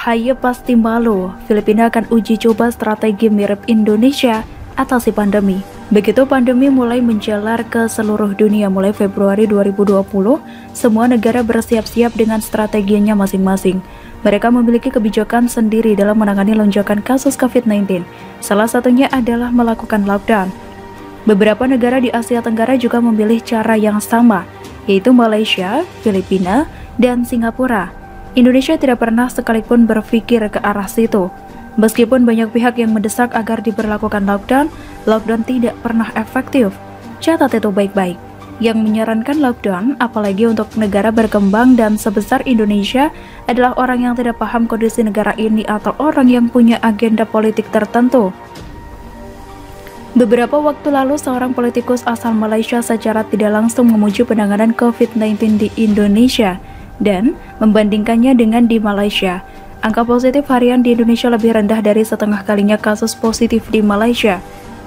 AHY pasti malu, Filipina akan uji coba strategi mirip Indonesia atasi pandemi. Begitu pandemi mulai menjalar ke seluruh dunia mulai Februari 2020, semua negara bersiap-siap dengan strateginya masing-masing. Mereka memiliki kebijakan sendiri dalam menangani lonjakan kasus COVID-19. Salah satunya adalah melakukan lockdown. Beberapa negara di Asia Tenggara juga memilih cara yang sama, yaitu Malaysia, Filipina, dan Singapura. Indonesia tidak pernah sekalipun berpikir ke arah situ. Meskipun banyak pihak yang mendesak agar diberlakukan lockdown tidak pernah efektif. Catat itu baik-baik. Yang menyarankan lockdown, apalagi untuk negara berkembang dan sebesar Indonesia, adalah orang yang tidak paham kondisi negara ini atau orang yang punya agenda politik tertentu. Beberapa waktu lalu, seorang politikus asal Malaysia secara tidak langsung memuji penanganan COVID-19 di Indonesia dan membandingkannya dengan di Malaysia. Angka positif harian di Indonesia lebih rendah dari setengah kalinya kasus positif di Malaysia.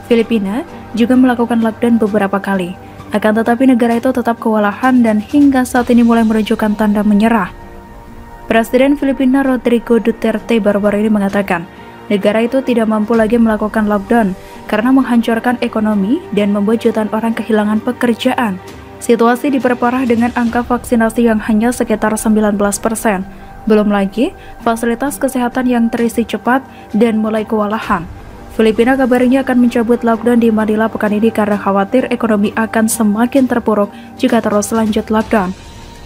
Filipina juga melakukan lockdown beberapa kali. Akan tetapi negara itu tetap kewalahan dan hingga saat ini mulai menunjukkan tanda menyerah. Presiden Filipina Rodrigo Duterte baru-baru ini mengatakan, negara itu tidak mampu lagi melakukan lockdown karena menghancurkan ekonomi dan membuat jutaan orang kehilangan pekerjaan. Situasi diperparah dengan angka vaksinasi yang hanya sekitar 19%. Belum lagi, fasilitas kesehatan yang terisi cepat dan mulai kewalahan. Filipina kabarnya akan mencabut lockdown di Manila pekan ini karena khawatir ekonomi akan semakin terpuruk jika terus lanjut lockdown.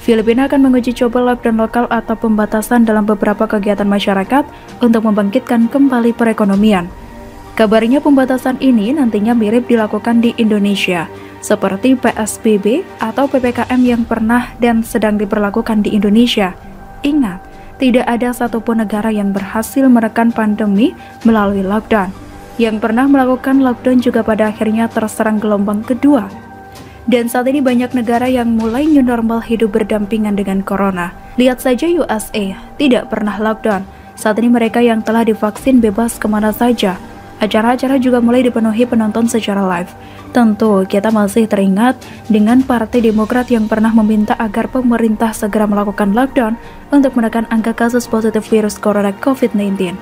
Filipina akan menguji coba lockdown lokal atau pembatasan dalam beberapa kegiatan masyarakat untuk membangkitkan kembali perekonomian. Kabarnya pembatasan ini nantinya mirip dilakukan di Indonesia, seperti PSBB atau PPKM yang pernah dan sedang diberlakukan di Indonesia. Ingat, tidak ada satupun negara yang berhasil menekan pandemi melalui lockdown. Yang pernah melakukan lockdown juga pada akhirnya terserang gelombang kedua. Dan saat ini banyak negara yang mulai new normal hidup berdampingan dengan corona. Lihat saja USA, tidak pernah lockdown. Saat ini mereka yang telah divaksin bebas kemana saja. Acara-acara juga mulai dipenuhi penonton secara live. Tentu kita masih teringat dengan Partai Demokrat yang pernah meminta agar pemerintah segera melakukan lockdown untuk menekan angka kasus positif virus corona COVID-19.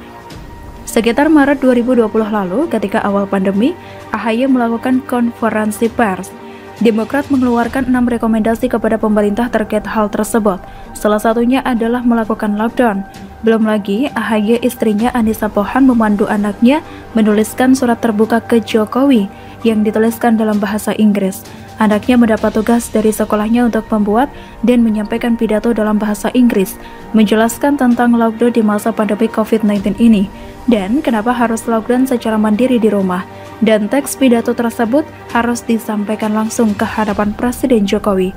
Sekitar Maret 2020 lalu, ketika awal pandemi, AHY melakukan konferensi pers. Demokrat mengeluarkan 6 rekomendasi kepada pemerintah terkait hal tersebut. Salah satunya adalah melakukan lockdown. Belum lagi, AHY istrinya Anissa Pohan memandu anaknya menuliskan surat terbuka ke Jokowi yang dituliskan dalam bahasa Inggris. Anaknya mendapat tugas dari sekolahnya untuk membuat dan menyampaikan pidato dalam bahasa Inggris, menjelaskan tentang lockdown di masa pandemi COVID-19 ini, dan kenapa harus lockdown secara mandiri di rumah. Dan teks pidato tersebut harus disampaikan langsung ke hadapan Presiden Jokowi.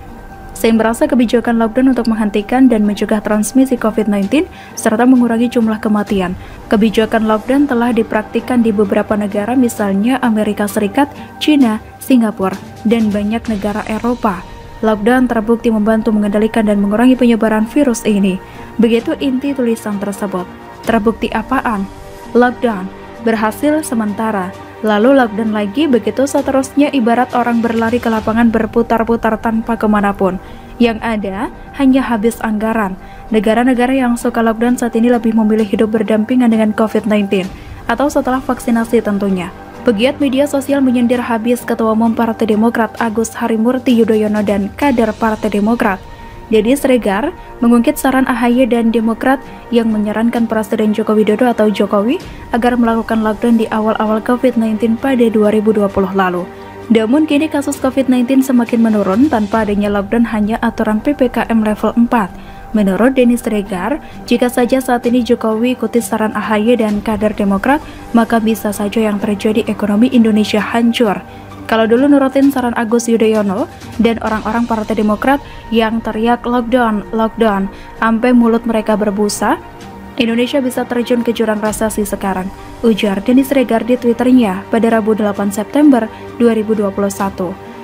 Sein merasa kebijakan lockdown untuk menghentikan dan mencegah transmisi COVID-19 serta mengurangi jumlah kematian. Kebijakan lockdown telah dipraktikkan di beberapa negara, misalnya Amerika Serikat, China, Singapura, dan banyak negara Eropa. Lockdown terbukti membantu mengendalikan dan mengurangi penyebaran virus ini. Begitu inti tulisan tersebut. Terbukti apaan? Lockdown berhasil sementara, lalu lockdown lagi, begitu seterusnya, ibarat orang berlari ke lapangan berputar-putar tanpa kemanapun. Yang ada hanya habis anggaran. Negara-negara yang suka lockdown saat ini lebih memilih hidup berdampingan dengan COVID-19 atau setelah vaksinasi tentunya. Pegiat media sosial menyindir habis Ketua Umum Partai Demokrat Agus Harimurti Yudhoyono dan kader Partai Demokrat. Deddy Sregar mengungkit saran AHY dan Demokrat yang menyarankan Presiden Joko Widodo atau Jokowi agar melakukan lockdown di awal-awal COVID-19 pada 2020 lalu. Namun kini kasus COVID-19 semakin menurun tanpa adanya lockdown, hanya aturan PPKM level 4. Menurut Deddy Sregar, jika saja saat ini Jokowi ikuti saran AHY dan kader Demokrat, maka bisa saja yang terjadi ekonomi Indonesia hancur. Kalau dulu nurutin saran Agus Yudhoyono dan orang-orang Partai Demokrat yang teriak lockdown, lockdown, sampai mulut mereka berbusa, Indonesia bisa terjun ke jurang resesi sekarang, ujar Deddy Sregar di Twitternya pada Rabu 8 September 2021.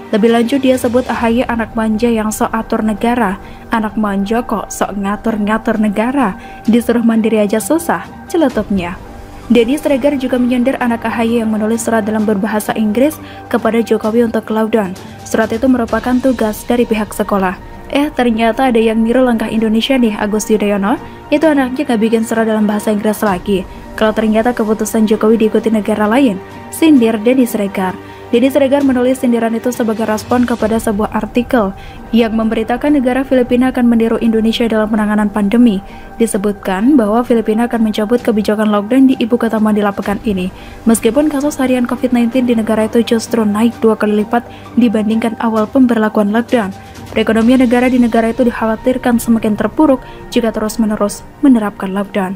Lebih lanjut, dia sebut AHY anak manja yang sok atur negara. Anak manja kok sok ngatur-ngatur negara, disuruh mandiri aja susah, celetupnya. Deddy Sregar juga menyindir anak AHY yang menulis surat dalam berbahasa Inggris kepada Jokowi untuk lockdown. Surat itu merupakan tugas dari pihak sekolah. Ternyata ada yang niru langkah Indonesia nih, Agus Yudhoyono. Itu anaknya gak bikin surat dalam bahasa Inggris lagi. Kalau ternyata keputusan Jokowi diikuti negara lain, sindir Denny Siregar. Denny Siregar menulis sindiran itu sebagai respon kepada sebuah artikel yang memberitakan negara Filipina akan meniru Indonesia dalam penanganan pandemi. Disebutkan bahwa Filipina akan mencabut kebijakan lockdown di ibu kota Manila pekan ini, meskipun kasus harian COVID-19 di negara itu justru naik 2 kali lipat dibandingkan awal pemberlakuan lockdown. Perekonomian negara di negara itu dikhawatirkan semakin terpuruk jika terus-menerus menerapkan lockdown.